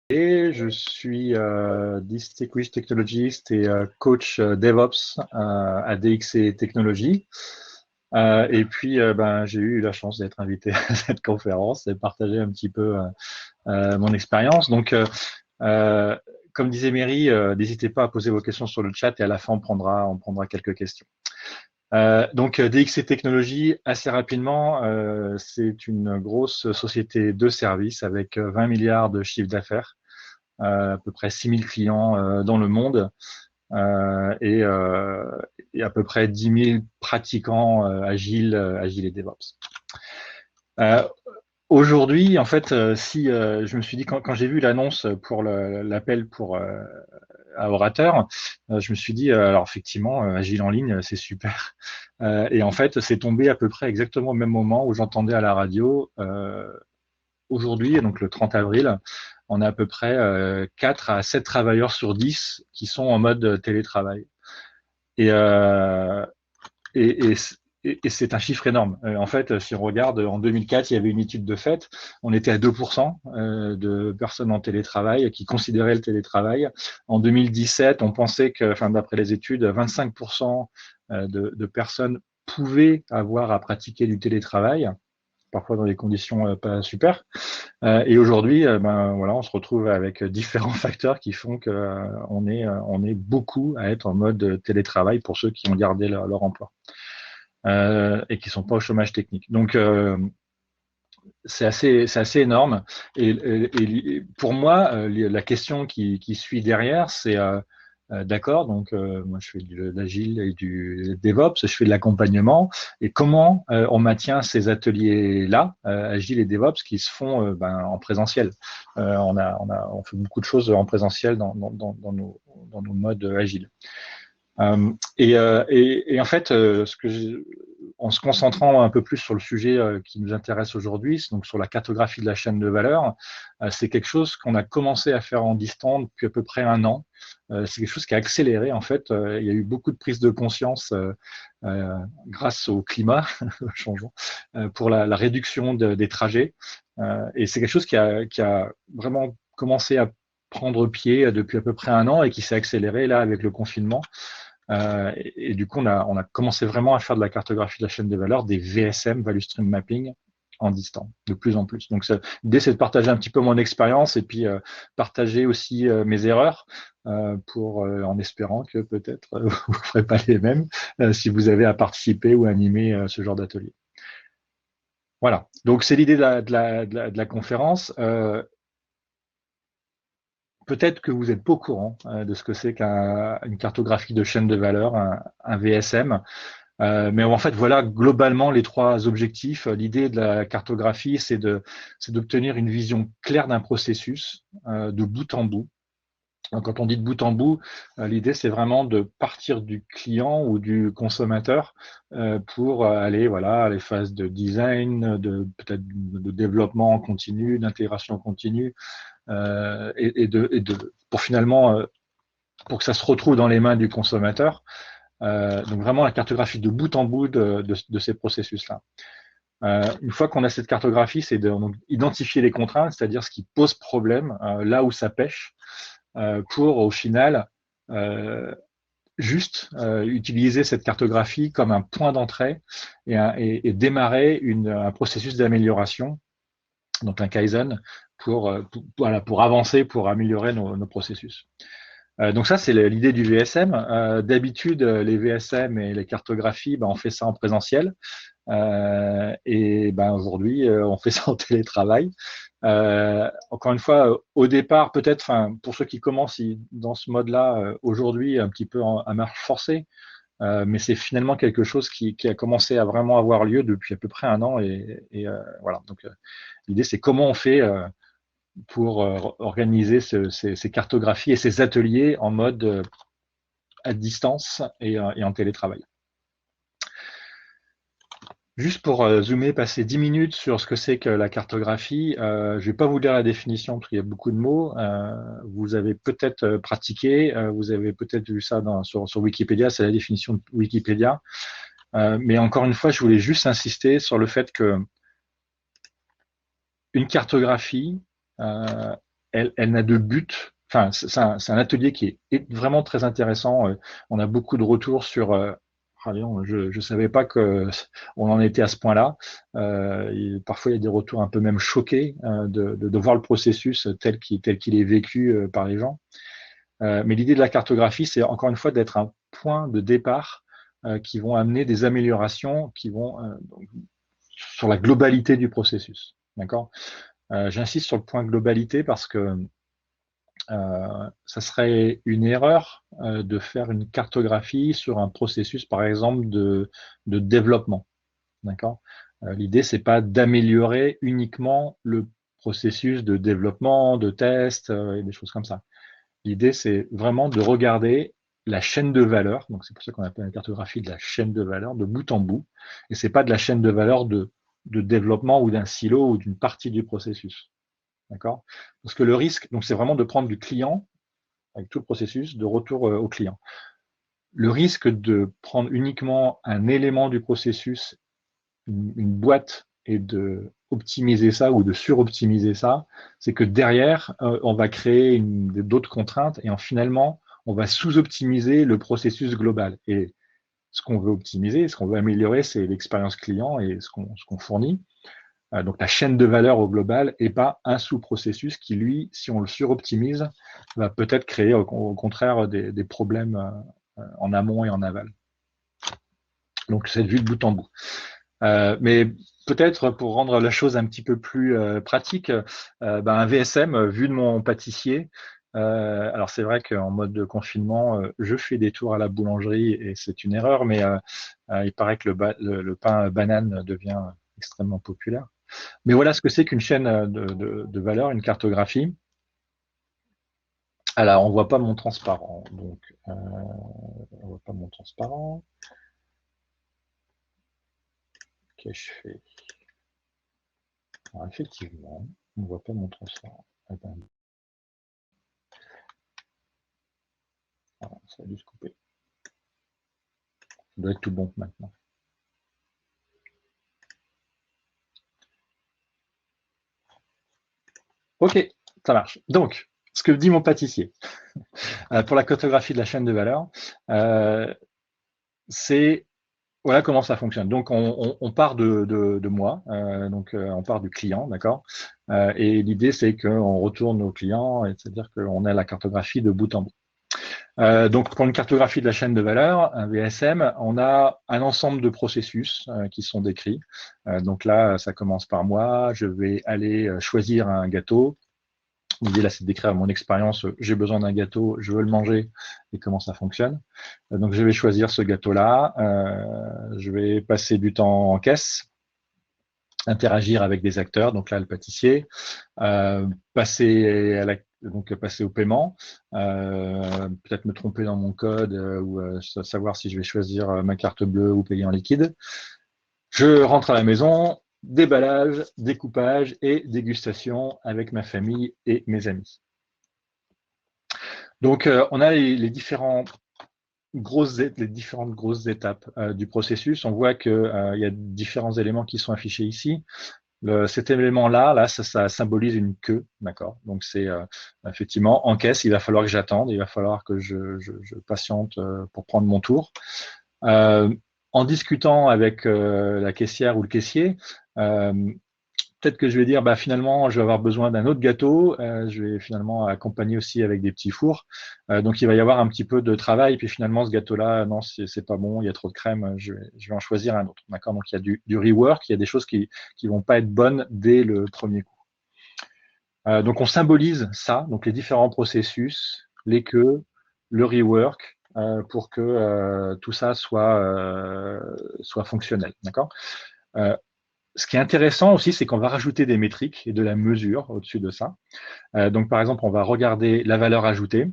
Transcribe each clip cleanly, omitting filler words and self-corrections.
Et je suis Distinguished Technologist et coach DevOps à DXC Technologies. Et puis, j'ai eu la chance d'être invité à cette conférence et de partager un petit peu mon expérience. Donc, euh, comme disait Mary, n'hésitez pas à poser vos questions sur le chat et à la fin, on prendra quelques questions. Donc, DXC Technologies, assez rapidement, c'est une grosse société de services avec 20 milliards de chiffre d'affaires, à peu près 6000 clients dans le monde et à peu près 10 000 pratiquants agiles et DevOps. Euh, Aujourd'hui, en fait, si je me suis dit quand j'ai vu l'annonce pour l'appel pour à orateur, je me suis dit alors effectivement agile en ligne c'est super. Et en fait c'est tombé à peu près exactement au même moment où j'entendais à la radio aujourd'hui, donc le 30 avril, on a à peu près 4 à 7 travailleurs sur 10 qui sont en mode télétravail. Et, euh, et, et, et c'est un chiffre énorme. En fait, si on regarde, en 2004, il y avait une étude de fait, on était à 2% de personnes en télétravail qui considéraient le télétravail. En 2017, on pensait que, enfin, d'après les études, 25% de personnes pouvaient avoir à pratiquer du télétravail, parfois dans des conditions pas super. Et aujourd'hui, voilà, on se retrouve avec différents facteurs qui font que on est beaucoup à être en mode télétravail pour ceux qui ont gardé leur emploi et qui sont pas au chômage technique. Donc c'est assez énorme. Et pour moi, la question qui suit derrière, c'est d'accord, donc moi je fais de l'agile et du DevOps, je fais de l'accompagnement, et comment on maintient ces ateliers-là, agile et DevOps, qui se font en présentiel. On fait beaucoup de choses en présentiel dans nos modes agiles. Et en fait, en se concentrant un peu plus sur le sujet qui nous intéresse aujourd'hui, donc sur la cartographie de la chaîne de valeur, c'est quelque chose qu'on a commencé à faire en distance depuis à peu près un an. C'est quelque chose qui a accéléré en fait. Il y a eu beaucoup de prise de conscience grâce au climat, au changement, pour la réduction des trajets. Et c'est quelque chose qui a vraiment commencé à prendre pied depuis à peu près un an et qui s'est accéléré là avec le confinement. Et du coup, on a commencé vraiment à faire de la cartographie de la chaîne des valeurs, des VSM, Value Stream Mapping, en distant, de plus en plus. Donc, l'idée, c'est de partager un petit peu mon expérience et puis partager aussi mes erreurs en espérant que peut-être vous ne ferez pas les mêmes si vous avez à participer ou à animer ce genre d'atelier. Voilà. Donc, c'est l'idée de la conférence. Peut-être que vous n'êtes pas au courant de ce que c'est qu'une cartographie de chaîne de valeur, un VSM. Mais en fait, voilà globalement les trois objectifs. L'idée de la cartographie, c'est d'obtenir une vision claire d'un processus de bout en bout. Donc, quand on dit de bout en bout, l'idée c'est vraiment de partir du client ou du consommateur pour aller voilà à les phases de design, de peut-être de développement en continu, d'intégration continue pour finalement pour que ça se retrouve dans les mains du consommateur. Donc vraiment la cartographie de bout en bout de ces processus-là. Une fois qu'on a cette cartographie, c'est d'identifier les contraintes, c'est-à-dire ce qui pose problème, là où ça pêche, pour au final juste utiliser cette cartographie comme un point d'entrée et démarrer un processus d'amélioration, donc un Kaizen, voilà, pour avancer, pour améliorer nos processus. Donc ça, c'est l'idée du VSM. D'habitude, les VSM et les cartographies, on fait ça en présentiel. Et aujourd'hui, on fait ça en télétravail. Encore une fois, au départ, peut-être, enfin, pour ceux qui commencent dans ce mode-là, aujourd'hui, un petit peu à marche forcée, mais c'est finalement quelque chose qui a commencé à vraiment avoir lieu depuis à peu près un an. Et voilà. Donc, l'idée, c'est comment on fait pour organiser ces cartographies et ces ateliers en mode à distance et en télétravail. Juste pour zoomer, passer 10 minutes sur ce que c'est que la cartographie, je vais pas vous lire la définition parce qu'il y a beaucoup de mots. Vous avez peut-être pratiqué, vous avez peut-être vu ça sur Wikipédia, c'est la définition de Wikipédia. Mais encore une fois, je voulais juste insister sur le fait que une cartographie, elle n'a de but. Enfin, c'est un atelier qui est vraiment très intéressant. On a beaucoup de retours sur. Je ne savais pas que on en était à ce point-là. Parfois, il y a des retours un peu même choqués de voir le processus tel qu'il est vécu par les gens. Mais l'idée de la cartographie, c'est encore une fois d'être un point de départ qui vont amener des améliorations qui vont donc, sur la globalité du processus. D'accord. J'insiste sur le point globalité parce que ça serait une erreur de faire une cartographie sur un processus, par exemple, de développement. D'accord. L'idée, c'est pas d'améliorer uniquement le processus de développement, de test et des choses comme ça. L'idée, c'est vraiment de regarder la chaîne de valeur. Donc, c'est pour ça qu'on appelle la cartographie de la chaîne de valeur, de bout en bout. Et c'est pas de la chaîne de valeur de développement ou d'un silo ou d'une partie du processus. D'accord? Parce que le risque, donc c'est vraiment de prendre du client avec tout le processus de retour au client. Le risque de prendre uniquement un élément du processus, une boîte, et de optimiser ça ou de suroptimiser ça, c'est que derrière, on va créer d'autres contraintes et finalement, on va sous-optimiser le processus global. Et ce qu'on veut optimiser, ce qu'on veut améliorer, c'est l'expérience client et ce qu'on fournit. Donc la chaîne de valeur au global et pas un sous-processus qui, lui, si on le suroptimise, va peut-être créer au contraire des problèmes en amont et en aval. Donc cette vue de bout en bout. Mais peut-être pour rendre la chose un petit peu plus pratique, un VSM vu de mon pâtissier. Alors c'est vrai qu'en mode de confinement, je fais des tours à la boulangerie et c'est une erreur, mais il paraît que le pain banane devient extrêmement populaire. Mais voilà ce que c'est qu'une chaîne de valeur, une cartographie. Alors, on voit pas mon transparent, donc on voit pas mon transparent. Qu'ai-je fait? Alors, effectivement, on voit pas mon transparent. Attends. Alors, ça a dû se couper. Ça doit être tout bon maintenant. Ok, ça marche. Donc, ce que dit mon pâtissier pour la cartographie de la chaîne de valeur, c'est voilà comment ça fonctionne. Donc, on part de moi, donc on part du client, d'accord. Et l'idée, c'est qu'on retourne au client, c'est-à-dire qu'on a la cartographie de bout en bout. Donc, pour une cartographie de la chaîne de valeur, un VSM, on a un ensemble de processus qui sont décrits. Donc là, ça commence par moi. Je vais aller choisir un gâteau. L'idée là, c'est de décrire mon expérience. J'ai besoin d'un gâteau, je veux le manger et comment ça fonctionne. Donc, je vais choisir ce gâteau-là. Je vais passer du temps en caisse, interagir avec des acteurs. Donc là, le pâtissier, passer au paiement, peut-être me tromper dans mon code ou savoir si je vais choisir ma carte bleue ou payer en liquide. Je rentre à la maison. Déballage, découpage et dégustation avec ma famille et mes amis. Donc, on a les différentes grosses étapes du processus. On voit qu'il y a différents éléments qui sont affichés ici. Cet élément-là, ça symbolise une queue, d'accord. Donc, c'est effectivement en caisse, il va falloir que j'attende, il va falloir que je patiente pour prendre mon tour. En discutant avec la caissière ou le caissier, peut-être que je vais dire, finalement, je vais avoir besoin d'un autre gâteau. Je vais finalement accompagner aussi avec des petits fours. Donc, il va y avoir un petit peu de travail. Puis finalement, ce gâteau-là, non, c'est pas bon, il y a trop de crème. Je vais en choisir un autre. D'accord. Donc, il y a du rework. Il y a des choses qui vont pas être bonnes dès le premier coup. Donc, on symbolise ça. Donc, les différents processus, les queues, le rework, pour que tout ça soit fonctionnel. D'accord. Ce qui est intéressant aussi, c'est qu'on va rajouter des métriques et de la mesure au-dessus de ça. Donc, par exemple, on va regarder la valeur ajoutée.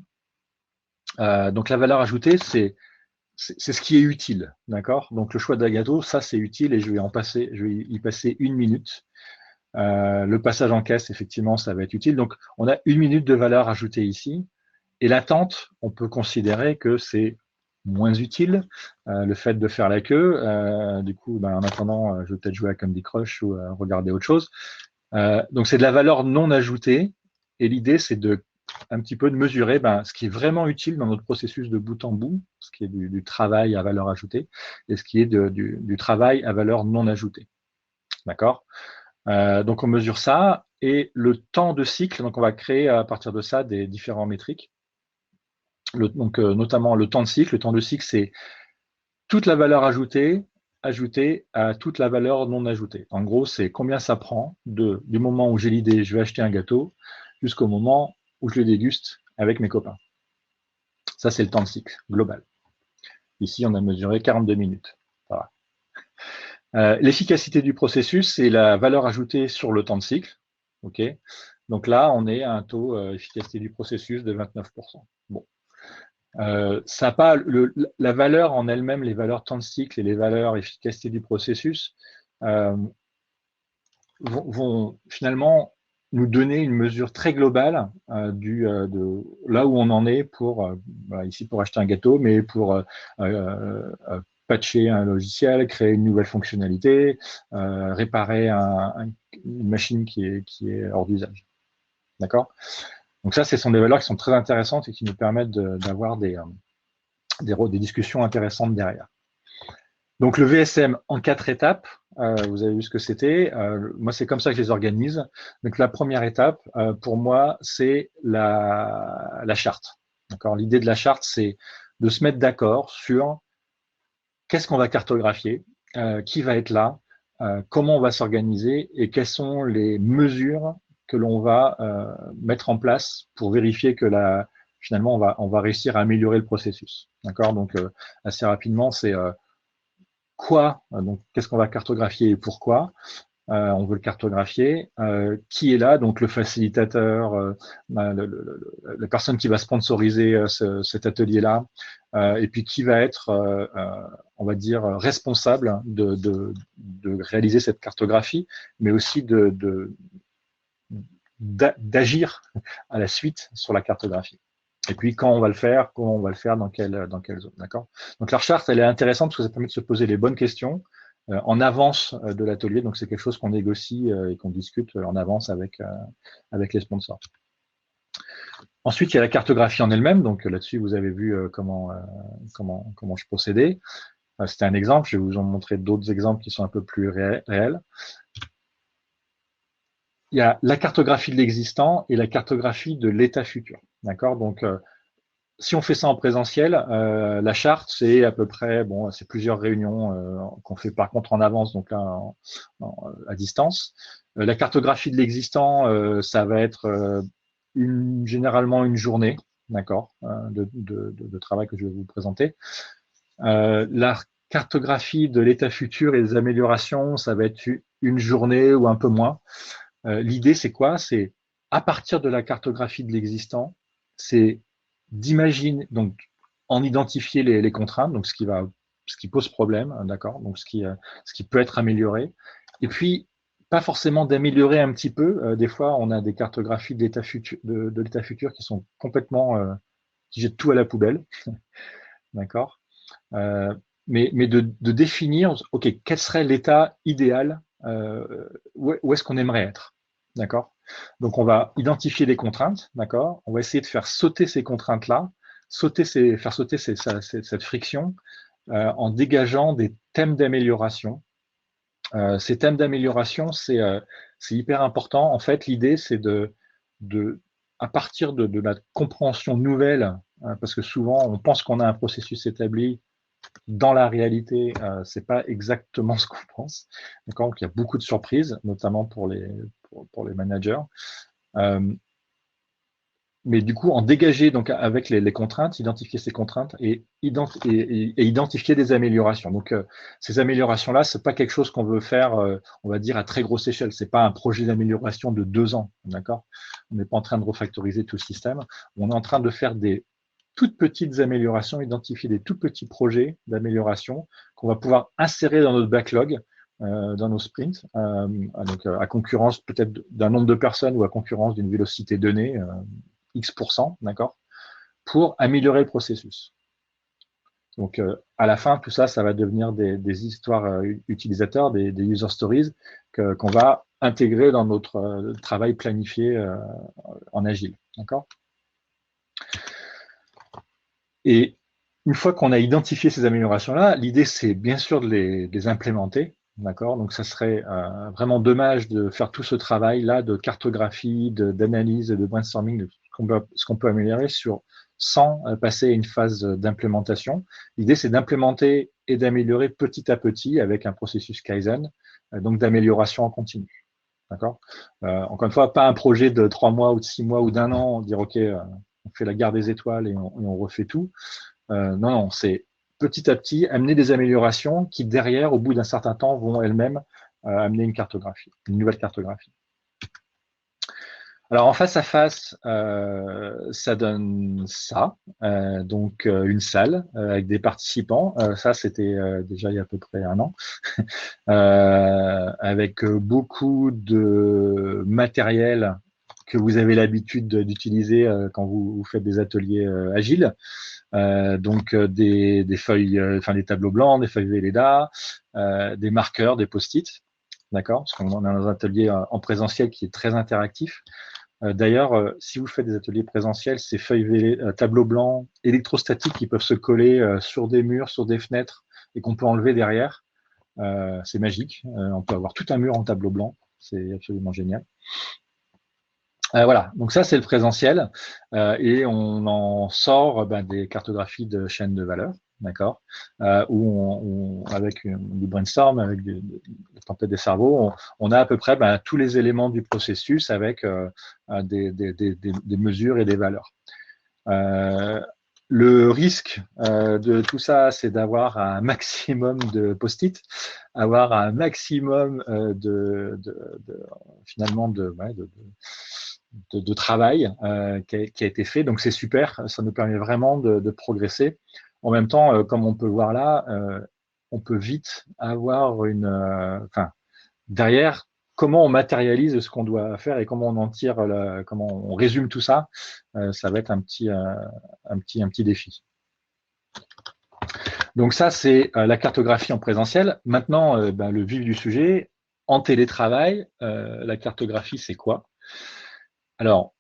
Donc, la valeur ajoutée, c'est ce qui est utile, d'accord. Donc, le choix d'un gâteau, ça, c'est utile et je vais y passer 1 minute. Le passage en caisse, effectivement, ça va être utile. Donc, on a 1 minute de valeur ajoutée ici. Et l'attente, on peut considérer que c'est moins utile, le fait de faire la queue. Du coup, en attendant, je vais peut-être jouer à Candy Crush ou regarder autre chose. Donc, c'est de la valeur non ajoutée Et l'idée, c'est un petit peu de mesurer ce qui est vraiment utile dans notre processus de bout en bout, ce qui est du travail à valeur ajoutée, et ce qui est du travail à valeur non ajoutée. D'accord? Donc, on mesure ça, et le temps de cycle, donc on va créer à partir de ça des différents métriques. Notamment le temps de cycle. Le temps de cycle, c'est toute la valeur ajoutée à toute la valeur non ajoutée. En gros, c'est combien ça prend du moment où j'ai l'idée, je vais acheter un gâteau, jusqu'au moment où je le déguste avec mes copains. Ça, c'est le temps de cycle global. Ici, on a mesuré 42 minutes. Voilà. L'efficacité du processus, c'est la valeur ajoutée sur le temps de cycle. Okay. Donc là, on est à un taux efficacité du processus de 29%. Bon. Ça n'a pas la valeur en elle-même, les valeurs temps de cycle et les valeurs efficacité du processus vont finalement nous donner une mesure très globale de là où on en est ici pour acheter un gâteau, mais pour patcher un logiciel, créer une nouvelle fonctionnalité, réparer une machine qui est hors d'usage. D'accord? Donc ça, ce sont des valeurs qui sont très intéressantes et qui nous permettent d'avoir des discussions intéressantes derrière. Donc le VSM en 4 étapes, vous avez vu ce que c'était. Moi, c'est comme ça que je les organise. Donc la première étape, pour moi, c'est la charte. D'accord. L'idée de la charte, c'est de se mettre d'accord sur qu'est-ce qu'on va cartographier, qui va être là, comment on va s'organiser et quelles sont les mesures que l'on va mettre en place pour vérifier que finalement, on va réussir à améliorer le processus. D'accord. Donc assez rapidement, c'est quoi, donc qu'est-ce qu'on va cartographier et pourquoi on veut le cartographier, qui est là, donc le facilitateur, la personne qui va sponsoriser cet atelier-là, et puis qui va être, on va dire, responsable de réaliser cette cartographie, mais aussi d'agir à la suite sur la cartographie. Et puis, quand on va le faire, comment on va le faire, dans quelle zone, d'accord? Donc, la charte, elle est intéressante parce que ça permet de se poser les bonnes questions en avance de l'atelier. Donc, c'est quelque chose qu'on négocie et qu'on discute en avance avec les sponsors. Ensuite, il y a la cartographie en elle-même. Donc, là-dessus, vous avez vu comment je procédais. C'était un exemple. Je vais vous en montrer d'autres exemples qui sont un peu plus réels. Il y a la cartographie de l'existant et la cartographie de l'état futur. D'accord? Donc, si on fait ça en présentiel, la charte, c'est à peu près, c'est plusieurs réunions qu'on fait par contre en avance, donc là, à distance. La cartographie de l'existant, ça va être généralement une journée, d'accord, de travail que je vais vous présenter. La cartographie de l'état futur et des améliorations, ça va être une journée ou un peu moins. L'idée, c'est quoi? C'est à partir de la cartographie de l'existant, c'est d'imaginer, donc en identifier les contraintes, donc ce qui pose problème, d'accord, donc ce qui peut être amélioré, et puis pas forcément d'améliorer un petit peu. Des fois, on a des cartographies de l'état futur, de l'état futur qui sont complètement qui jettent tout à la poubelle, d'accord. Mais de définir, ok, quel serait l'état idéal, où est-ce qu'on aimerait être, d'accord? Donc on va identifier des contraintes, d'accord? On va essayer de faire sauter ces contraintes-là, faire sauter cette friction en dégageant des thèmes d'amélioration. Ces thèmes d'amélioration, c'est hyper important. En fait, l'idée, c'est à partir de la compréhension nouvelle, parce que souvent on pense qu'on a un processus établi. Dans la réalité, c'est pas exactement ce qu'on pense. Donc, il y a beaucoup de surprises, notamment pour les managers. Mais du coup, en dégager donc avec les contraintes, identifier ces contraintes et identifier des améliorations. Donc, ces améliorations-là, c'est pas quelque chose qu'on veut faire, on va dire, à très grosse échelle. C'est pas un projet d'amélioration de 2 ans, d'accord? On n'est pas en train de refactoriser tout le système. On est en train de faire des toutes petites améliorations, identifier des tout petits projets d'amélioration qu'on va pouvoir insérer dans notre backlog, dans nos sprints, donc à concurrence peut-être d'un nombre de personnes ou à concurrence d'une vélocité donnée, X%, d'accord, pour améliorer le processus. Donc, à la fin, tout ça, ça va devenir des histoires utilisateurs, des user stories qu'on va intégré dans notre travail planifié en agile. D'accord? Et une fois qu'on a identifié ces améliorations-là, l'idée, c'est bien sûr de les implémenter. D'accord? Donc, ça serait vraiment dommage de faire tout ce travail-là de cartographie, d'analyse, de brainstorming, de ce qu'on peut améliorer sans passer à une phase d'implémentation. L'idée, c'est d'implémenter et d'améliorer petit à petit avec un processus Kaizen, donc d'amélioration en continu. D'accord? Encore une fois, pas un projet de 3 mois ou de 6 mois ou d'1 an, dire OK, on fait la guerre des étoiles et on refait tout. Non, non, c'est petit à petit amener des améliorations qui, derrière, au bout d'un certain temps, vont elles-mêmes amener une nouvelle cartographie. Alors, en face à face, ça donne ça, donc une salle avec des participants. Ça, c'était déjà il y a à peu près 1 an, avec beaucoup de matériel que vous avez l'habitude d'utiliser quand vous faites des ateliers agiles. Donc des feuilles, enfin des tableaux blancs, des feuilles Velleda, des marqueurs, des post-it, d'accord, parce qu'on a un atelier en présentiel qui est très interactif. D'ailleurs, si vous faites des ateliers présentiels, ces feuilles tableaux blancs électrostatiques qui peuvent se coller sur des murs, sur des fenêtres et qu'on peut enlever derrière, c'est magique. On peut avoir tout un mur en tableau blanc, c'est absolument génial. Voilà, donc ça c'est le présentiel et on en sort des cartographies de chaînes de valeur, d'accord, où avec du brainstorm, avec des tempêtes des cerveaux, on a à peu près tous les éléments du processus avec des mesures et des valeurs. Le risque de tout ça, c'est d'avoir un maximum de post-it, avoir un maximum finalement de travail qui a été fait. Donc, c'est super. Ça nous permet vraiment de progresser. En même temps, comme on peut voir là, on peut vite avoir derrière, comment on matérialise ce qu'on doit faire et comment on en tire, comment on résume tout ça, ça va être un petit défi. Donc ça, c'est la cartographie en présentiel. Maintenant, le vif du sujet, en télétravail, la cartographie, c'est quoi? Alors,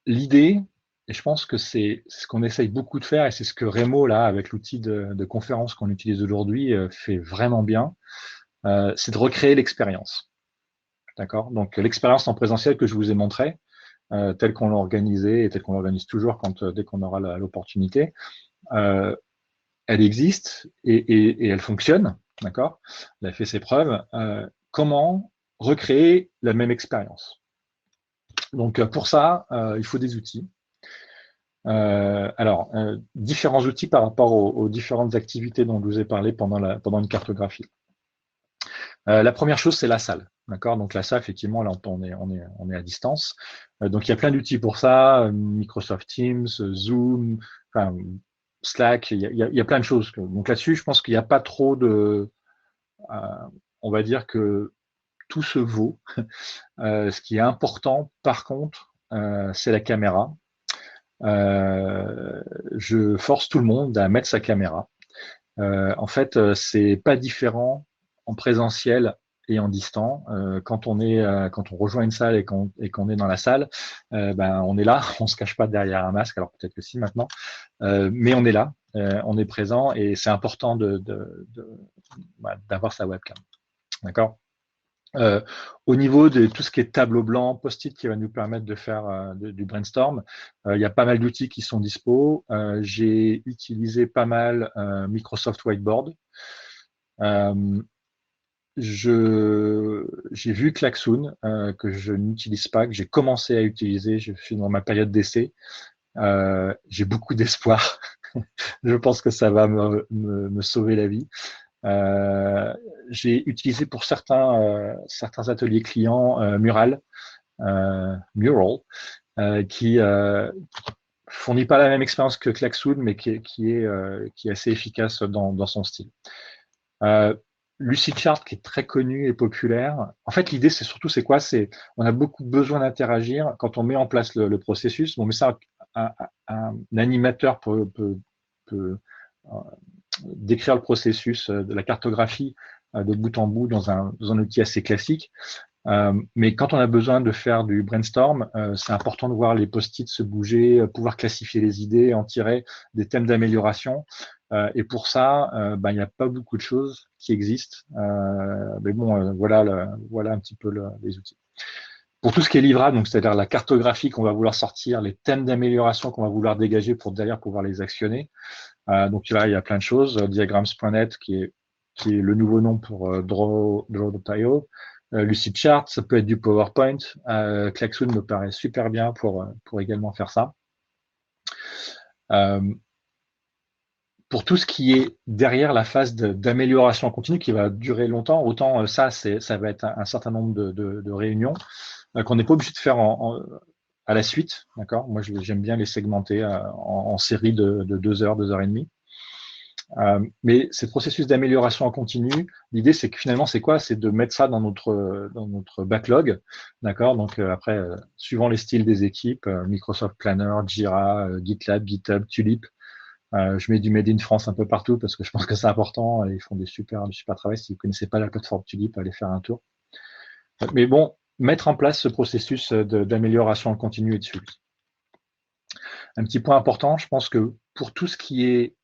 l'idée, et je pense que c'est ce qu'on essaye beaucoup de faire, et c'est ce que Remo, là, avec l'outil de conférence qu'on utilise aujourd'hui, fait vraiment bien, c'est de recréer l'expérience. D'accord? Donc, l'expérience en présentiel que je vous ai montrée, telle qu'on l'a organisée et telle qu'on l'organise toujours dès qu'on aura l'opportunité, elle existe et elle fonctionne, d'accord? Elle a fait ses preuves. Comment recréer la même expérience? Donc, pour ça, il faut des outils. Alors, différents outils par rapport aux différentes activités dont je vous ai parlé pendant une cartographie. La première chose, c'est la salle. D'accord? Donc la salle, effectivement, là, on est à distance. Donc il y a plein d'outils pour ça, Microsoft Teams, Zoom, enfin, Slack, il y a plein de choses. Donc là-dessus, je pense qu'il n'y a pas trop on va dire que tout se vaut. Ce qui est important, par contre, c'est la caméra. Je force tout le monde à mettre sa caméra. En fait, c'est pas différent en présentiel et en distant. Quand on rejoint une salle et qu'on est dans la salle, on est là, on se cache pas derrière un masque. Alors peut-être que si maintenant, mais on est là, on est présent et c'est important d'avoir sa webcam. D'accord. Au niveau de tout ce qui est tableau blanc, post-it qui va nous permettre de faire du brainstorm, il y a pas mal d'outils qui sont dispo. J'ai utilisé pas mal Microsoft Whiteboard. J'ai vu Klaxoon, que je n'utilise pas, que j'ai commencé à utiliser. Je suis dans ma période d'essai. J'ai beaucoup d'espoir. Je pense que ça va me sauver la vie. J'ai utilisé pour certains ateliers clients Mural, qui fournit pas la même expérience que Klaxoon, mais qui est assez efficace dans son style. Lucidchart, qui est très connu et populaire. En fait, l'idée, c'est quoi? On a beaucoup besoin d'interagir quand on met en place le processus. Bon, mais ça, un animateur peut décrire le processus de la cartographie de bout en bout dans un outil assez classique. Mais quand on a besoin de faire du brainstorm, c'est important de voir les post-it se bouger, pouvoir classifier les idées, en tirer des thèmes d'amélioration. Et pour ça, il n'y a pas beaucoup de choses qui existent. Mais bon, voilà un petit peu les outils. Pour tout ce qui est livrable, donc c'est-à-dire la cartographie qu'on va vouloir sortir, les thèmes d'amélioration qu'on va vouloir dégager pour derrière pouvoir les actionner. Donc là, il y a plein de choses. Diagrams.net qui est le nouveau nom pour Draw.io. Lucidchart, ça peut être du PowerPoint. Klaxoon me paraît super bien pour également faire ça. Pour tout ce qui est derrière la phase d'amélioration continue qui va durer longtemps, autant ça va être un certain nombre de réunions qu'on n'est pas obligé de faire à la suite. D'accord. Moi, j'aime bien les segmenter en série de 2 heures, 2 heures et demie. Mais ces processus d'amélioration en continu, l'idée c'est que finalement c'est quoi? C'est de mettre ça dans notre backlog, d'accord? Donc après, suivant les styles des équipes, Microsoft Planner, Jira, GitLab, GitHub, Tulip, je mets du Made in France un peu partout parce que je pense que c'est important. Ils font du super travail. Si vous ne connaissez pas la plateforme Tulip, allez faire un tour. Mais bon, mettre en place ce processus d'amélioration en continu et de suivi. Un petit point important, je pense que pour tout ce qui est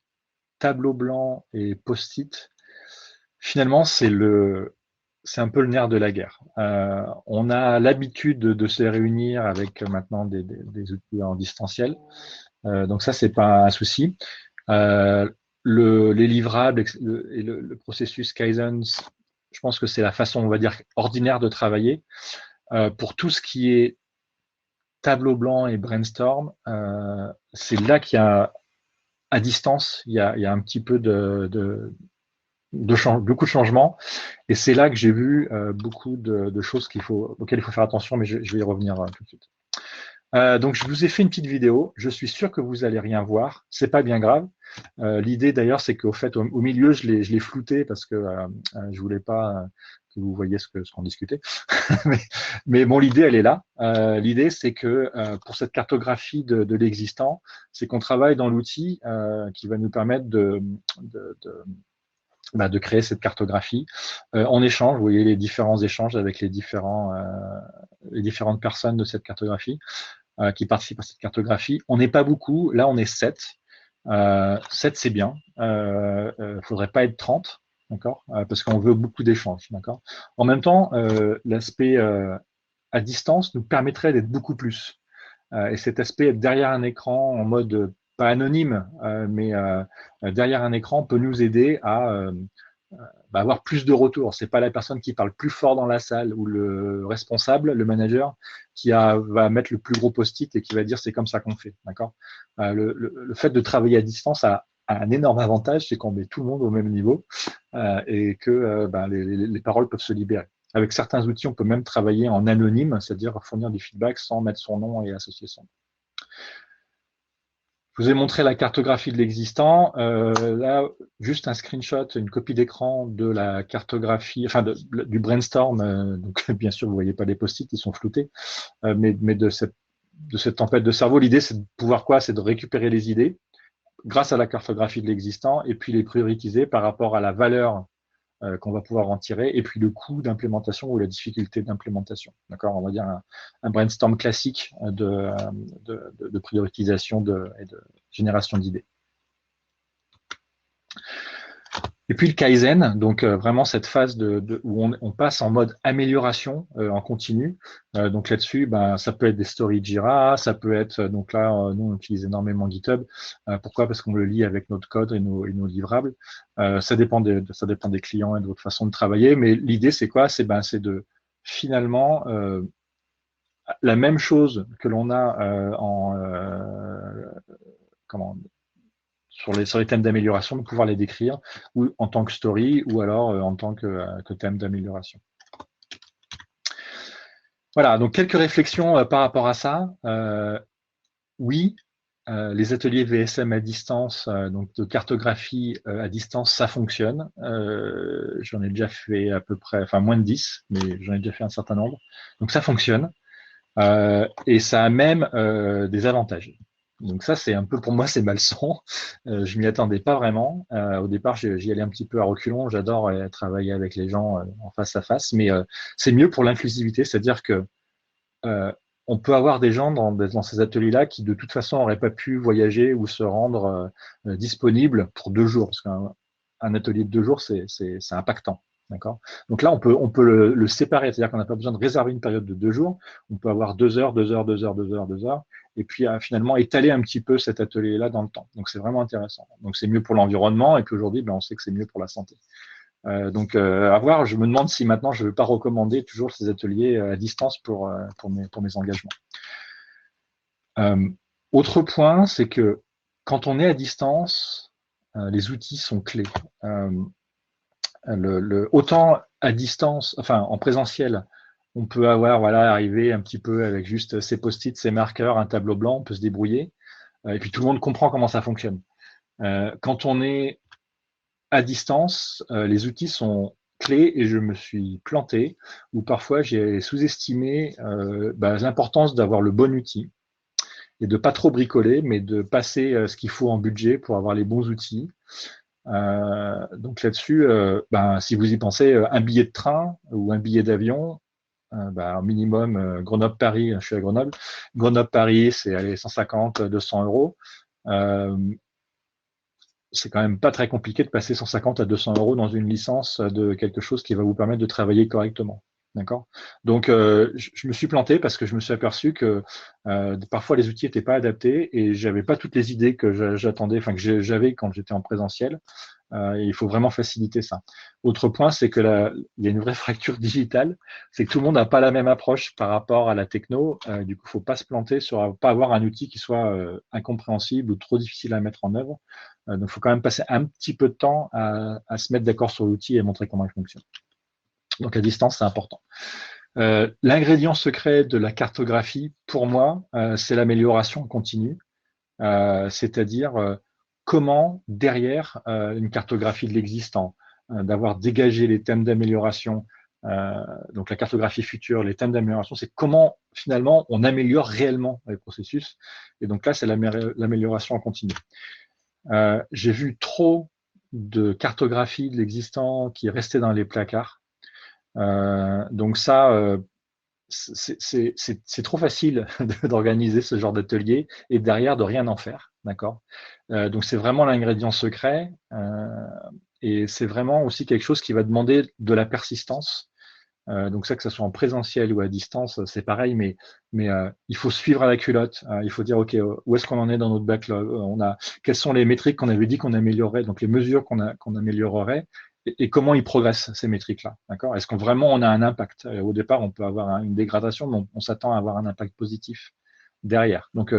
tableau blanc et post-it, finalement, c'est un peu le nerf de la guerre. On a l'habitude de se réunir avec maintenant des outils en distanciel. Donc ça, c'est pas un souci. Les livrables et le processus Kaizen, je pense que c'est la façon, on va dire, ordinaire de travailler. Pour tout ce qui est tableau blanc et brainstorm, c'est là qu'il y a, à distance, il y a un petit peu beaucoup de changements. Et c'est là que j'ai vu beaucoup de choses auxquelles il faut faire attention, mais je vais y revenir tout de suite. Donc, je vous ai fait une petite vidéo. Je suis sûr que vous allez rien voir. C'est pas bien grave. L'idée d'ailleurs, c'est qu'au fait, au milieu, je l'ai flouté parce que je voulais pas que vous voyiez ce qu'on discutait. mais bon, l'idée, elle est là. L'idée, c'est que pour cette cartographie de l'existant, c'est qu'on travaille dans l'outil qui va nous permettre de créer cette cartographie. En échange, vous voyez les différents échanges avec les différentes personnes de cette cartographie qui participent à cette cartographie. On n'est pas beaucoup, là on est 7. 7 c'est bien, faudrait pas être 30, d'accord, parce qu'on veut beaucoup d'échanges, d'accord. En même temps, l'aspect à distance nous permettrait d'être beaucoup plus. Et cet aspect être derrière un écran en mode pas anonyme, mais derrière un écran peut nous aider à avoir plus de retours. C'est pas la personne qui parle plus fort dans la salle ou le responsable, le manager, qui va mettre le plus gros post-it et qui va dire c'est comme ça qu'on fait. D'accord. Le fait de travailler à distance a un énorme avantage, c'est qu'on met tout le monde au même niveau et que les paroles peuvent se libérer. Avec certains outils, on peut même travailler en anonyme, c'est-à-dire fournir du feedback sans mettre son nom et associer son nom. Je vous ai montré la cartographie de l'existant. Là, juste un screenshot, une copie d'écran de la cartographie, enfin du brainstorm. Donc, bien sûr, vous voyez pas les post-it, ils sont floutés. Mais de cette tempête de cerveau, l'idée, c'est de pouvoir quoi? C'est de récupérer les idées grâce à la cartographie de l'existant et puis les prioriser par rapport à la valeur qu'on va pouvoir en tirer, et puis le coût d'implémentation ou la difficulté d'implémentation. D'accord. On va dire un brainstorm classique de prioritisation et de génération d'idées. Et puis le Kaizen, donc vraiment cette phase où on passe en mode amélioration en continu. Donc là-dessus, ça peut être des stories Jira, ça peut être, donc là, nous on utilise énormément GitHub. Pourquoi? Parce qu'on le lit avec notre code et nos livrables. Ça dépend des clients et de votre façon de travailler, mais l'idée c'est quoi? C'est de finalement la même chose que l'on a sur les thèmes d'amélioration, de pouvoir les décrire ou en tant que story ou alors en tant que thème d'amélioration. Voilà, donc quelques réflexions par rapport à ça. Oui, les ateliers VSM à distance, donc de cartographie à distance, ça fonctionne. J'en ai déjà fait à peu près, enfin moins de 10, mais j'en ai déjà fait un certain nombre. Donc ça fonctionne. Et ça a même des avantages. Donc ça, c'est un peu, pour moi, c'est malsain. Je m'y attendais pas vraiment. Au départ, j'y allais un petit peu à reculons. J'adore travailler avec les gens en face à face, mais c'est mieux pour l'inclusivité, c'est-à-dire que euh, on peut avoir des gens dans ces ateliers-là qui de toute façon n'auraient pas pu voyager ou se rendre disponibles pour 2 jours, parce qu'un atelier de 2 jours, c'est impactant. D'accord. Donc là, on peut le séparer, c'est-à-dire qu'on n'a pas besoin de réserver une période de 2 jours. On peut avoir 2 heures, 2 heures, 2 heures, 2 heures, 2 heures, et puis finalement étaler un petit peu cet atelier-là dans le temps. Donc c'est vraiment intéressant. Donc c'est mieux pour l'environnement, et puis aujourd'hui, ben, on sait que c'est mieux pour la santé. Donc à voir, je me demande si maintenant je ne vais pas recommander toujours ces ateliers à distance pour mes engagements. Autre point, c'est que quand on est à distance, les outils sont clés. Autant à distance, enfin en présentiel, on peut avoir, voilà, arriver un petit peu avec juste ses post-it, ses marqueurs, un tableau blanc, on peut se débrouiller, et puis tout le monde comprend comment ça fonctionne. Quand on est à distance, les outils sont clés et je me suis planté, ou parfois j'ai sous-estimé l'importance d'avoir le bon outil et de pas trop bricoler, mais de passer ce qu'il faut en budget pour avoir les bons outils. Donc là-dessus, si vous y pensez, un billet de train ou un billet d'avion, au minimum Grenoble-Paris, je suis à Grenoble, Grenoble-Paris, c'est aller 150, 200 euros. C'est quand même pas très compliqué de passer 150 à 200 euros dans une licence de quelque chose qui va vous permettre de travailler correctement. D'accord. Donc, je me suis planté parce que je me suis aperçu que parfois les outils n'étaient pas adaptés et j'avais pas toutes les idées que j'attendais, enfin que j'avais quand j'étais en présentiel. Et il faut vraiment faciliter ça. Autre point, c'est que il y a une vraie fracture digitale, c'est que tout le monde n'a pas la même approche par rapport à la techno. Du coup, il ne faut pas se planter sur pas avoir un outil qui soit incompréhensible ou trop difficile à mettre en œuvre. Donc, il faut quand même passer un petit peu de temps à se mettre d'accord sur l'outil et montrer comment il fonctionne. Donc, à distance, c'est important. L'ingrédient secret de la cartographie, pour moi, c'est l'amélioration continue. C'est-à-dire comment, derrière une cartographie de l'existant, d'avoir dégagé les thèmes d'amélioration, donc la cartographie future, les thèmes d'amélioration, c'est comment finalement on améliore réellement les processus. Et donc là, c'est l'amélioration en continu. J'ai vu trop de cartographie de l'existant qui est restée dans les placards. Donc ça, c'est trop facile d'organiser ce genre d'atelier et derrière de rien en faire, d'accord. Donc c'est vraiment l'ingrédient secret et c'est vraiment aussi quelque chose qui va demander de la persistance. Donc ça, que ce soit en présentiel ou à distance, c'est pareil, mais il faut suivre à la culotte. Il faut dire, OK, où est-ce qu'on en est dans notre backlog? Quelles sont les métriques qu'on avait dit qu'on améliorerait, donc les mesures qu'on améliorerait, et comment ils progressent, ces métriques-là. D'accord? Est-ce qu'on vraiment on a un impact? Au départ, on peut avoir une dégradation, mais on s'attend à avoir un impact positif derrière. Donc,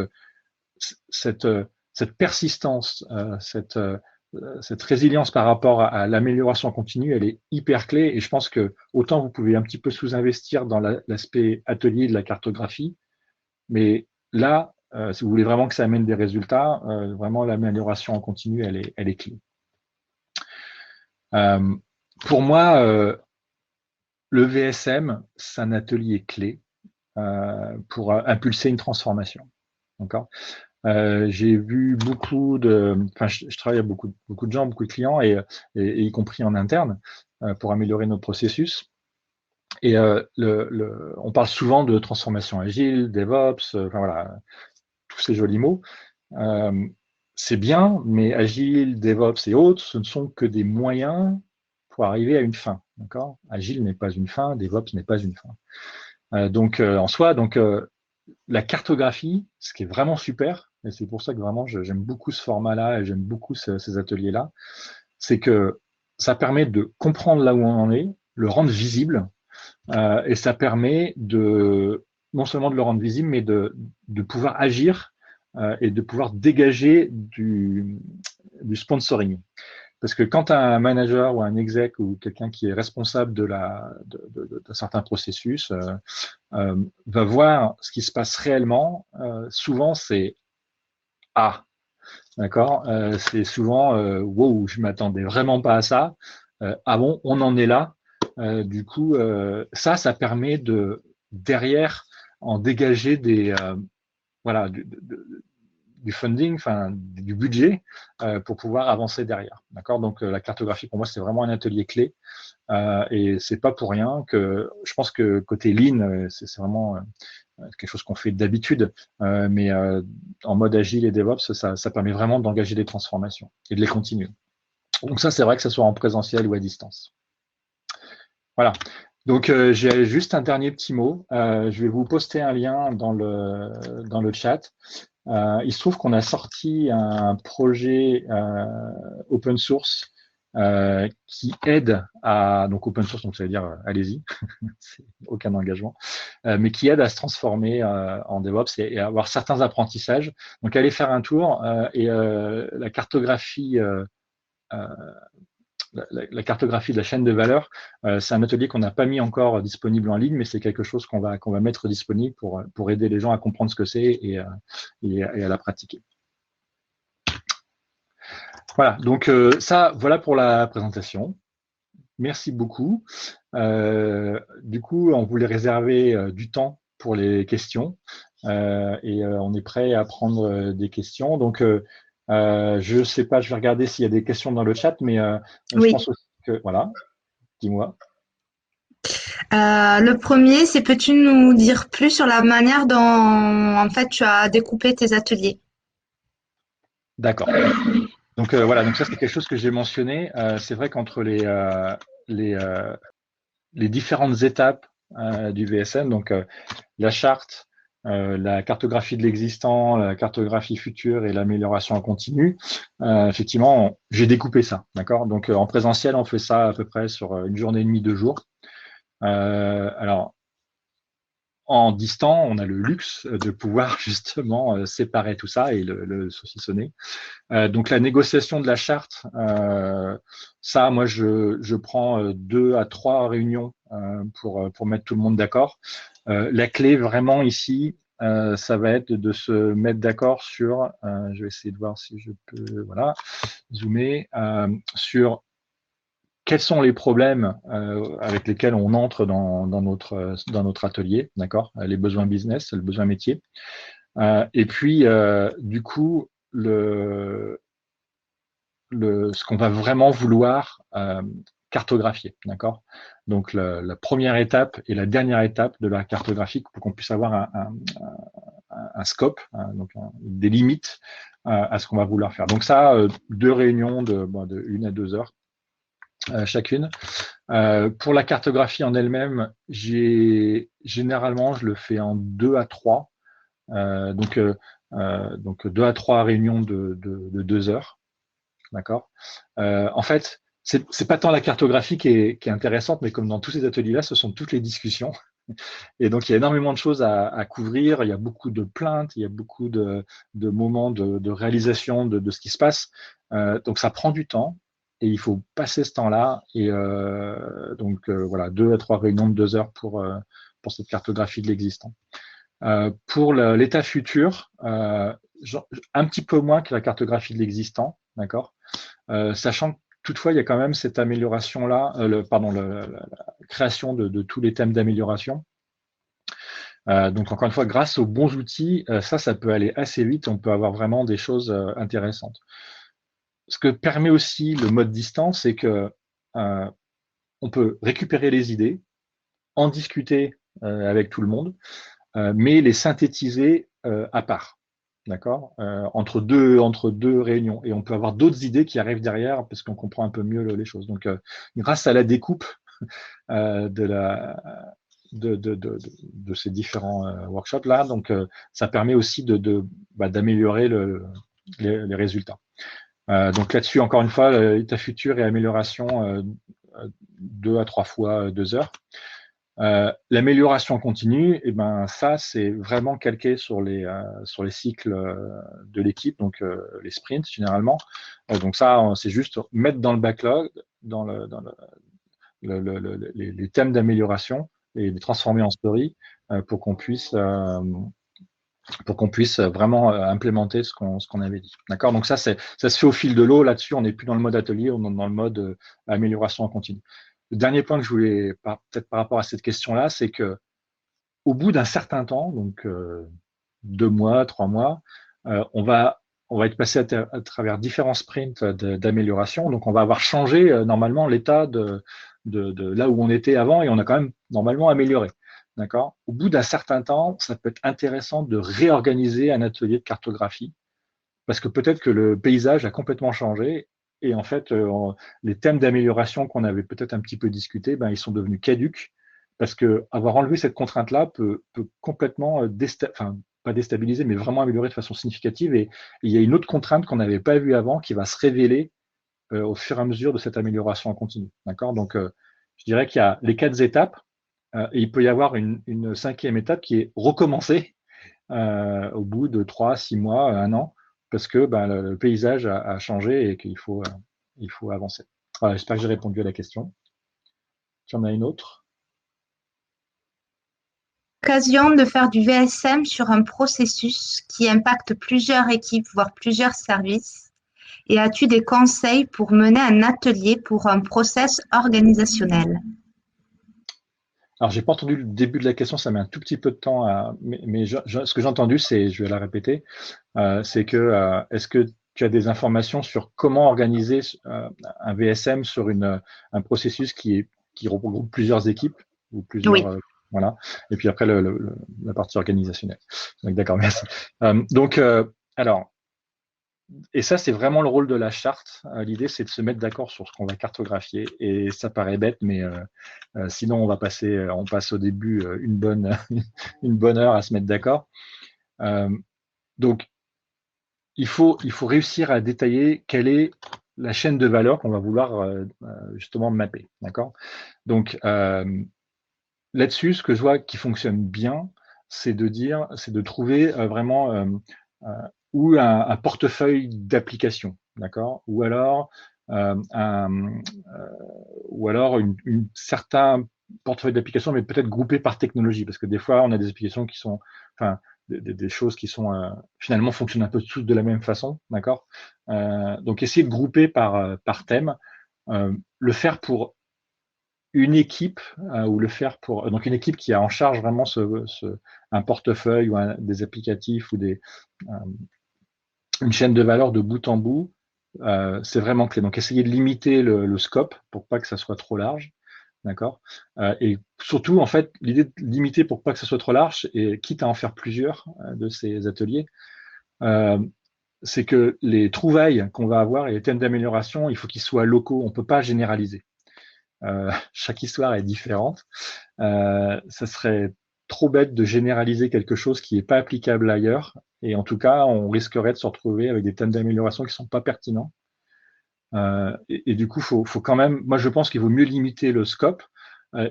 cette, cette persistance, cette résilience par rapport à l'amélioration continue, elle est hyper clé. Et je pense que autant vous pouvez un petit peu sous-investir dans l'aspect atelier de la cartographie, mais là, si vous voulez vraiment que ça amène des résultats, vraiment l'amélioration en continu, elle est clé. Pour moi, le VSM, c'est un atelier clé pour impulser une transformation. D'accord. J'ai vu je travaille avec beaucoup de gens, beaucoup de clients, et y compris en interne, pour améliorer nos processus. Et on parle souvent de transformation agile, DevOps, enfin voilà, tous ces jolis mots. C'est bien, mais agile, DevOps et autres, ce ne sont que des moyens pour arriver à une fin. D'accord. Agile n'est pas une fin, DevOps n'est pas une fin. Donc en soi, la cartographie, ce qui est vraiment super, et c'est pour ça que vraiment j'aime beaucoup ce format-là et j'aime beaucoup ces ateliers-là, c'est que ça permet de comprendre là où on en est, le rendre visible, et ça permet non seulement de le rendre visible, mais de pouvoir agir et de pouvoir dégager du sponsoring. Parce que quand un manager ou un exec ou quelqu'un qui est responsable de certains processus va voir ce qui se passe réellement, souvent c'est ah, d'accord, c'est souvent wow, je m'attendais vraiment pas à ça. Ah bon, on en est là. Du coup, ça permet de derrière en dégager des voilà du funding, enfin du budget pour pouvoir avancer derrière. D'accord. Donc la cartographie pour moi c'est vraiment un atelier clé et c'est pas pour rien que je pense que côté Lean c'est vraiment quelque chose qu'on fait d'habitude, mais en mode agile et DevOps ça permet vraiment d'engager des transformations et de les continuer. Donc ça c'est vrai que ce soit en présentiel ou à distance. Voilà. Donc, j'ai juste un dernier petit mot. Je vais vous poster un lien dans le chat. Il se trouve qu'on a sorti un projet open source qui aide à donc open source, donc ça veut dire allez-y, c'est aucun engagement, mais qui aide à se transformer en DevOps et à avoir certains apprentissages. Donc, allez faire un tour et la cartographie la cartographie de la chaîne de valeur, c'est un atelier qu'on n'a pas mis encore disponible en ligne, mais c'est quelque chose qu'on va mettre disponible pour aider les gens à comprendre ce que c'est et à la pratiquer. Voilà, donc ça, voilà pour la présentation. Merci beaucoup. Du coup, on voulait réserver du temps pour les questions et on est prêt à prendre des questions. Donc, je ne sais pas, je vais regarder s'il y a des questions dans le chat, mais je pense aussi que, voilà, dis-moi. Le premier, c'est peux-tu nous dire plus sur la manière dont en fait tu as découpé tes ateliers? D'accord. Donc voilà, donc ça c'est quelque chose que j'ai mentionné. C'est vrai qu'entre les, euh, les différentes étapes du VSM, donc la charte, la cartographie de l'existant, la cartographie future et l'amélioration en continu, effectivement, j'ai découpé ça. D'accord. Donc en présentiel, on fait ça à peu près sur une journée et demie, 2 jours. Alors en distant, on a le luxe de pouvoir justement séparer tout ça et le saucissonner. Donc la négociation de la charte, ça, moi, je prends 2 à 3 réunions pour mettre tout le monde d'accord. La clé vraiment ici, ça va être de se mettre d'accord sur, je vais essayer de voir si je peux, voilà, zoomer, sur quels sont les problèmes avec lesquels on entre dans notre atelier, d'accord, les besoins business, le besoin métier. Et puis, du coup, ce qu'on va vraiment vouloir cartographier, d'accord. Donc la première étape et la dernière étape de la cartographie pour qu'on puisse avoir un scope, donc des limites à ce qu'on va vouloir faire. Donc ça, 2 réunions de 1 à 2 heures chacune. Pour la cartographie en elle-même, généralement je le fais en 2 à 3, donc 2 à 3 réunions de 2 heures. D'accord. En fait, c'est pas tant la cartographie qui est intéressante, mais comme dans tous ces ateliers-là, ce sont toutes les discussions. Et donc, il y a énormément de choses à couvrir. Il y a beaucoup de plaintes, il y a beaucoup de moments de réalisation de ce qui se passe. Donc, ça prend du temps et il faut passer ce temps-là. Et donc, voilà, 2 à 3 réunions de 2 heures pour cette cartographie de l'existant. Pour l'état futur, un petit peu moins que la cartographie de l'existant, d'accord. Sachant que toutefois, il y a quand même cette amélioration-là, la création de tous les thèmes d'amélioration. Donc, encore une fois, grâce aux bons outils, ça peut aller assez vite. On peut avoir vraiment des choses intéressantes. Ce que permet aussi le mode distance, c'est que on peut récupérer les idées, en discuter avec tout le monde, mais les synthétiser à part. D'accord, entre deux réunions. Et on peut avoir d'autres idées qui arrivent derrière parce qu'on comprend un peu mieux les choses. Donc, grâce à la découpe de ces différents workshops-là, donc ça permet aussi d'améliorer les résultats. Donc là-dessus, encore une fois, état futur et amélioration 2 à 3 fois 2 heures. L'amélioration continue, et ben ça c'est vraiment calqué sur les cycles de l'équipe, donc les sprints généralement. Donc ça c'est juste mettre dans le backlog, dans les thèmes d'amélioration et les transformer en story pour qu'on puisse vraiment implémenter ce qu'on avait dit. D'accord. Donc ça se fait au fil de l'eau. Là-dessus, on n'est plus dans le mode atelier, on est dans le mode amélioration en continu. Le dernier point que je voulais, peut-être par rapport à cette question-là, c'est que au bout d'un certain temps, donc 2 mois, 3 mois, on va être passé à travers différents sprints d'amélioration. Donc, on va avoir changé normalement l'état de là où on était avant et on a quand même normalement amélioré. D'accord. Au bout d'un certain temps, ça peut être intéressant de réorganiser un atelier de cartographie parce que peut-être que le paysage a complètement changé et en fait, les thèmes d'amélioration qu'on avait peut-être un petit peu discutés, ben, ils sont devenus caducs parce que avoir enlevé cette contrainte-là peut complètement enfin, pas déstabiliser, mais vraiment améliorer de façon significative. Et il y a une autre contrainte qu'on n'avait pas vue avant qui va se révéler au fur et à mesure de cette amélioration en continu. D'accord. Donc, je dirais qu'il y a les 4 étapes et il peut y avoir une cinquième étape qui est recommencer au bout de 3, 6 mois, un an, parce que ben, le paysage a changé et qu'il faut, il faut avancer. Voilà, j'espère que j'ai répondu à la question. Tu en as une autre? Occasion de faire du VSM sur un processus qui impacte plusieurs équipes, voire plusieurs services? Et as-tu des conseils pour mener un atelier pour un process organisationnel? Alors, j'ai pas entendu le début de la question, ça met un tout petit peu de temps, mais ce que j'ai entendu, c'est, je vais la répéter, c'est que est-ce que tu as des informations sur comment organiser un VSM sur un processus qui regroupe plusieurs équipes ou plusieurs, Oui. voilà, et puis après la partie organisationnelle. Donc, d'accord, merci. Donc, alors, et ça, c'est vraiment le rôle de la charte. L'idée, c'est de se mettre d'accord sur ce qu'on va cartographier. Et ça paraît bête, mais sinon, on passe au début une bonne heure à se mettre d'accord. Donc, il faut réussir à détailler quelle est la chaîne de valeur qu'on va vouloir justement mapper. D'accord. Donc, là-dessus, ce que je vois qui fonctionne bien, c'est de trouver vraiment euh, ou un portefeuille d'applications, d'accord, euh, un, euh, ou alors une certain portefeuille d'applications, mais peut-être groupé par technologie, parce que des fois, on a des applications qui sont, enfin, des choses qui sont finalement fonctionnent un peu toutes de la même façon, d'accord. Donc, essayer de grouper par thème, le faire pour une équipe ou le faire pour donc une équipe qui a en charge vraiment un portefeuille ou des applicatifs ou euh, une chaîne de valeur de bout en bout, c'est vraiment clé. Donc essayer de limiter le scope pour pas que ça soit trop large, d'accord. Et surtout en fait l'idée de limiter pour pas que ça soit trop large et quitte à en faire plusieurs de ces ateliers, euh, c'est que les trouvailles qu'on va avoir et les thèmes d'amélioration, il faut qu'ils soient locaux. On peut pas généraliser. Chaque histoire est différente. Ça serait trop bête de généraliser quelque chose qui n'est pas applicable ailleurs. Et en tout cas, on risquerait de se retrouver avec des thèmes d'amélioration qui ne sont pas pertinents. Et du coup, faut quand même, moi je pense qu'il vaut mieux limiter le scope.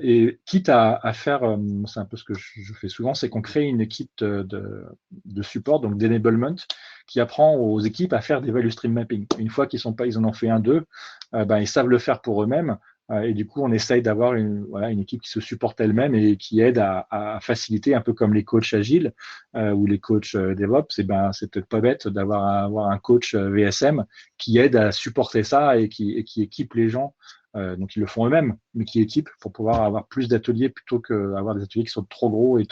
Et quitte à faire, c'est un peu ce que je fais souvent, c'est qu'on crée une équipe de support, donc d'enablement, qui apprend aux équipes à faire des value stream mapping. Une fois qu'ils sont pas, ils en ont fait un, deux, ben, ils savent le faire pour eux-mêmes. Et du coup, on essaye d'avoir voilà, une équipe qui se supporte elle-même et qui aide à faciliter, un peu comme les coachs agiles ou les coachs DevOps. Et ben, c'est peut-être pas bête avoir un coach VSM qui aide à supporter ça et qui équipe les gens. Donc ils le font eux-mêmes, mais qui équipent pour pouvoir avoir plus d'ateliers plutôt qu'avoir des ateliers qui sont trop gros et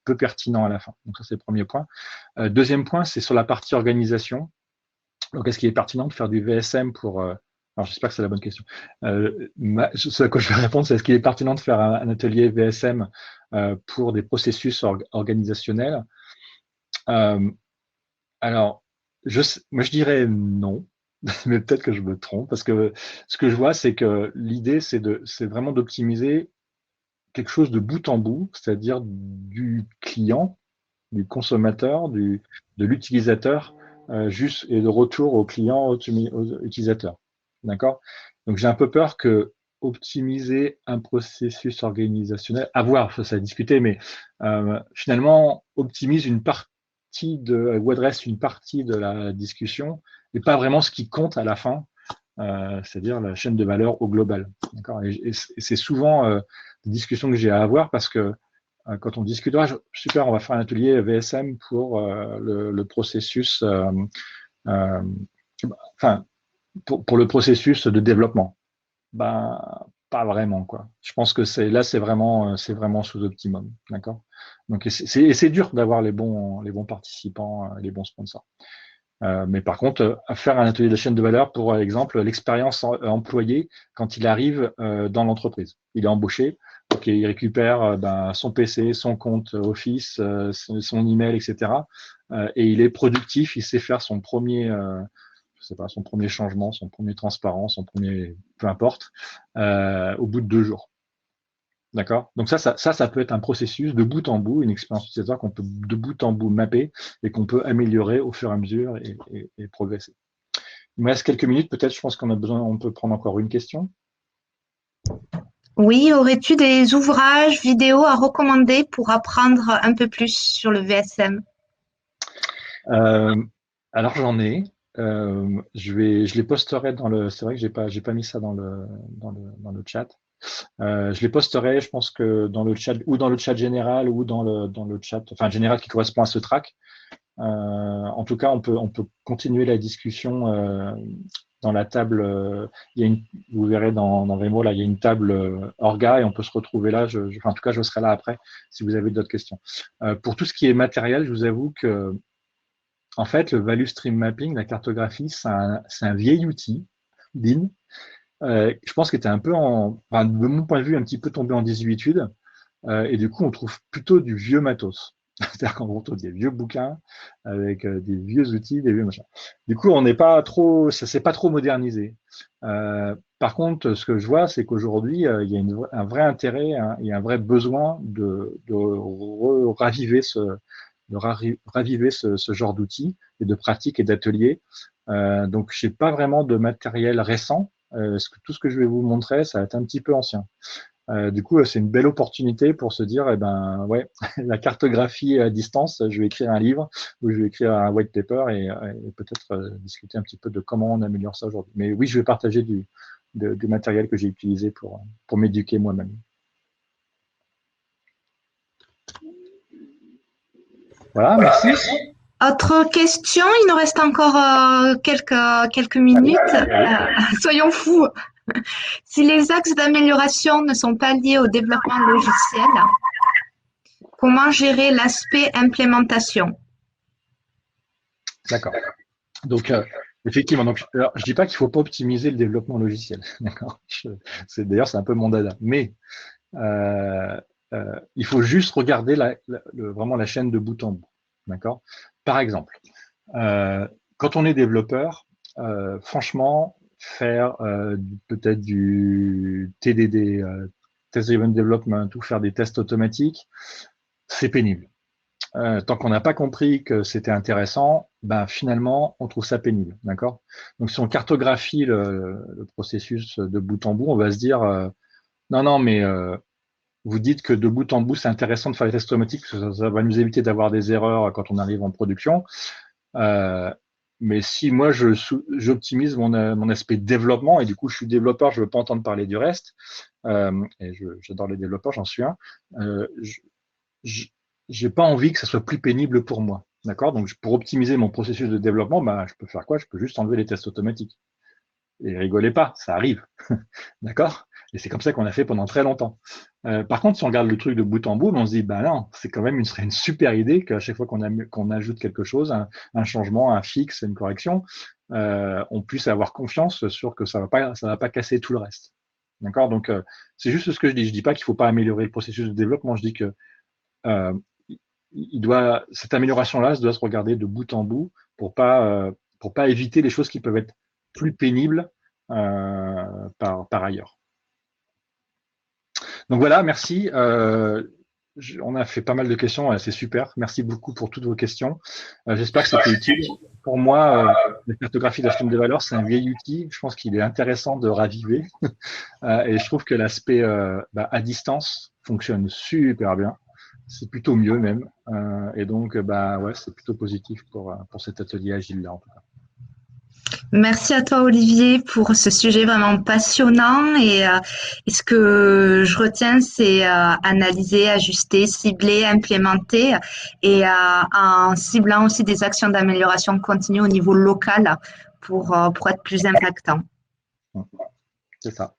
peu pertinents à la fin. Donc ça, c'est le premier point. Deuxième point, c'est sur la partie organisation. Donc est-ce qu'il est pertinent de faire du VSM pour alors j'espère que c'est la bonne question. Ce à quoi je vais répondre, c'est est-ce qu'il est pertinent de faire un atelier VSM pour des processus organisationnels? euh, Alors, moi je dirais non, mais peut-être que je me trompe, parce que ce que je vois, c'est que l'idée, c'est vraiment d'optimiser quelque chose de bout en bout, c'est-à-dire du client, du consommateur, de l'utilisateur, juste et de retour au client, aux utilisateurs. D'accord? Donc j'ai un peu peur que optimiser un processus organisationnel, à voir, ça à discuter, mais finalement optimise une partie ou adresse une partie de la discussion et pas vraiment ce qui compte à la fin, c'est-à-dire la chaîne de valeur au global. D'accord? Et c'est souvent des discussions que j'ai à avoir parce que quand on discute, ah, super, on va faire un atelier VSM pour le processus, enfin, pour le processus de développement. Ben, pas vraiment, quoi. Je pense que c'est vraiment sous-optimum, d'accord? Donc, et c'est dur d'avoir les bons participants, les bons sponsors. Mais par contre, faire un atelier de chaîne de valeur pour exemple l'expérience employée quand il arrive dans l'entreprise. Il est embauché, ok, il récupère son PC, son compte Office, son email, etc. Et il est productif, il sait faire son premier, je sais pas, son premier changement, son premier transparent, son premier, peu importe, au bout de 2 jours. D'accord? Donc ça peut être un processus de bout en bout, une expérience utilisateur qu'on peut de bout en bout mapper et qu'on peut améliorer au fur et à mesure et progresser. Il me reste quelques minutes, peut-être, je pense on peut prendre encore une question. Oui, aurais-tu des ouvrages, vidéos à recommander pour apprendre un peu plus sur le VSM? Alors j'en ai. Je les posterai c'est vrai que j'ai pas mis ça dans le chat. Je les posterai, je pense que dans le chat ou dans le chat général ou dans le chat, enfin général qui correspond à ce track. En tout cas, on peut continuer la discussion dans la table. Vous verrez dans Vemo, là, il y a une table orga et on peut se retrouver là. En tout cas, je serai là après si vous avez d'autres questions. Pour tout ce qui est matériel, je vous avoue que en fait, le value stream mapping, la cartographie, c'est un vieil outil, DIN, je pense qu'il était un peu de mon point de vue, un petit peu tombé en désuétude. Et du coup, on trouve plutôt du vieux matos. C'est-à-dire qu'on retrouve des vieux bouquins avec des vieux outils, des vieux machins. Du coup, ça s'est pas trop modernisé. Par contre, ce que je vois, c'est qu'aujourd'hui, il y a un vrai intérêt et un vrai besoin raviver ce genre d'outils et de pratiques et d'ateliers. Donc, j'ai pas vraiment de matériel récent. Tout ce que je vais vous montrer, ça va être un petit peu ancien. Du coup, c'est une belle opportunité pour se dire, eh ben, ouais, la cartographie à distance, je vais écrire un livre ou je vais écrire un white paper et peut-être discuter un petit peu de comment on améliore ça aujourd'hui. Mais oui, je vais partager du matériel que j'ai utilisé pour m'éduquer moi-même. Voilà, merci. Autre question, il nous reste encore quelques minutes. Soyons fous. Si les axes d'amélioration ne sont pas liés au développement logiciel, comment gérer l'aspect implémentation? D'accord. Donc, effectivement, je dis pas qu'il faut pas optimiser le développement logiciel. D'accord. D'ailleurs, c'est un peu mon dada. Mais il faut juste regarder vraiment la chaîne de bout en bout. D'accord. Par exemple, quand on est développeur, franchement, faire peut-être du TDD, Test Driven Development, ou faire des tests automatiques, c'est pénible. Tant qu'on n'a pas compris que c'était intéressant, ben finalement, on trouve ça pénible, d'accord? Donc, si on cartographie le processus de bout en bout, on va se dire non, non, mais vous dites que de bout en bout, c'est intéressant de faire les tests automatiques, parce que ça va nous éviter d'avoir des erreurs quand on arrive en production. Mais si moi j'optimise mon aspect développement et du coup je suis développeur, je veux pas entendre parler du reste. Et j'adore les développeurs, j'en suis un. J'ai pas envie que ça soit plus pénible pour moi. D'accord? Donc, pour optimiser mon processus de développement, bah, je peux faire quoi? Je peux juste enlever les tests automatiques. Et rigolez pas, ça arrive. D'accord? Et c'est comme ça qu'on a fait pendant très longtemps. Par contre, si on regarde le truc de bout en bout, on se dit, bah non, c'est quand même serait une super idée qu'à chaque fois qu'on ajoute quelque chose, un changement, un fixe, une correction, on puisse avoir confiance sur que ça va pas casser tout le reste. D'accord? Donc, c'est juste ce que je dis. Je dis pas qu'il faut pas améliorer le processus de développement. Je dis que euh, cette amélioration-là doit se regarder de bout en bout pour pas éviter les choses qui peuvent être plus pénibles par ailleurs. Donc voilà, merci. On a fait pas mal de questions, c'est super. Merci beaucoup pour toutes vos questions. J'espère que c'était utile. Pour moi, la cartographie de la chaîne de valeur, c'est un vieil outil. Je pense qu'il est intéressant de raviver. Et je trouve que l'aspect à distance fonctionne super bien. C'est plutôt mieux même. Et donc, ouais, c'est plutôt positif pour cet atelier agile-là, en tout cas. Merci à toi, Olivier, pour ce sujet vraiment passionnant. Et ce que je retiens, c'est analyser, ajuster, cibler, implémenter en ciblant aussi des actions d'amélioration continue au niveau local pour être plus impactant. C'est ça.